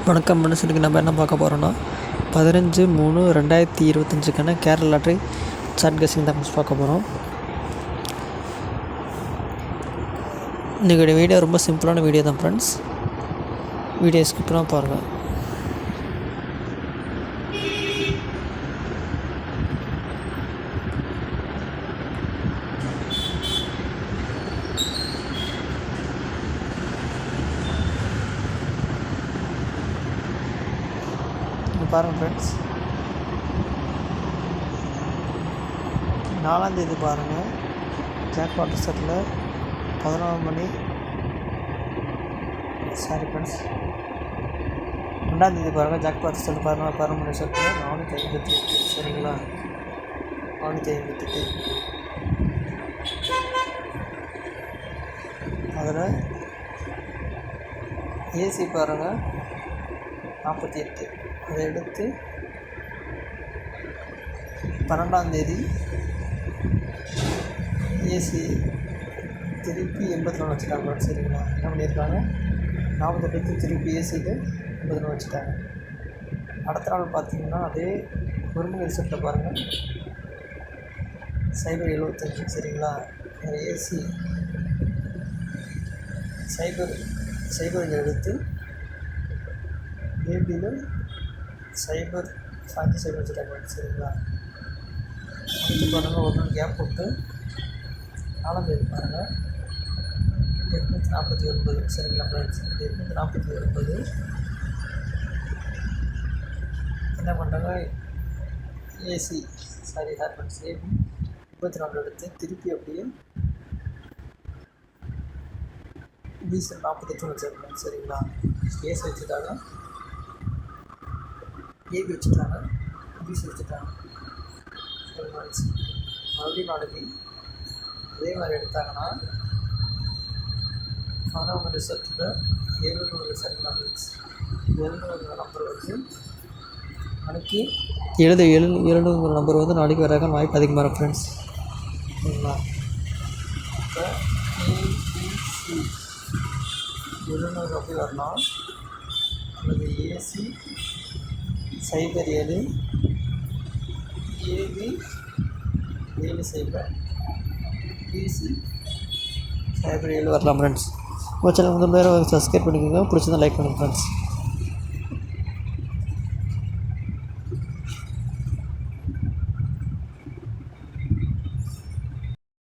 வணக்கம் மனுஷனுக்கு நம்ம என்ன பார்க்க போகிறோன்னா 15/3/2025க்கான கேரளா லாட்ரி சாட் கெஸ்ஸிங் தான் பார்க்க போகிறோம். இன்றைக்கி வீடியோ ரொம்ப சிம்பிளான வீடியோ தான் ஃப்ரெண்ட்ஸ். வீடியோ ஸ்கிப் பண்ணால் பாருங்கள். பாருங்கள் ஃப்ரெண்ட்ஸ், 4ஆம் தேதி பாருங்கள் ஜாக்பாட் செட்டில் 11 மணி ஃப்ரெண்ட்ஸ் 2ஆம் தேதி பாருங்கள் ஜாக்பாட் செட்டில் 11 மணி செட்டில் 458 சரிங்களா, 458. அதில் ஏசி பாருங்கள் 48. அதை எடுத்து 12ஆம் தேதி ஏசி திருப்பி 84 வச்சுட்டாங்க சரிங்களா. என்ன பண்ணியிருக்காங்க, 48 திருப்பி ஏசிக்கு 84 வச்சுட்டாங்க. அடுத்த நாள் பார்த்திங்கன்னா அதே முருங்கை செட்டில் பாருங்கள் சைபர் 75 சரிங்களா. ஏசி சைபர் எடுத்து ஏபியில் சைபர் 5 வச்சுட்டாங்க சரிங்களா. அடுத்து பாருங்கள் ஒரு நாள் கேப் போட்டு 4ஆம் தேதி பாருங்கள் 849 சரிங்களா ஃப்ரெண்ட்ஸ். 849 என்ன பண்ணுறாங்க, ஏசி ஹேர்பண்ட்ஸ் ஏபி 34 எடுத்து திருப்பி அப்படியே டீசல் 48 வச்சுருக்காங்க சரிங்களா. ஏசி வச்சுட்டாங்க, ஏபி வச்சுட்டாங்க, பிசி வச்சுட்டாங்க. மறுபடியும் நாளைக்கு அதே மாதிரி எடுத்தாங்கன்னா 11 ரிசல்ட்டில் 700 சரிங்களா. 700 நம்பர் வந்து நாளைக்கு 700 நம்பர் வந்து நாளைக்கு வராங்க வாய்ப்பு அதிகமாக இருக்கும் ஃப்ரெண்ட்ஸ் சரிங்களா. இப்போ ஏபிசி 700 அப்படி வரலாம், அல்லது ஏசி சைபர் 7 ஏபி 7 பிசி சைபர் 7 வரலாம் ஃப்ரெண்ட்ஸ். உங்கள் சேனல் வந்து சப்ஸ்கிரைப் பண்ணிக்கோங்க, பிடிச்சதான் லைக் பண்ணுங்கள் ஃப்ரெண்ட்ஸ்.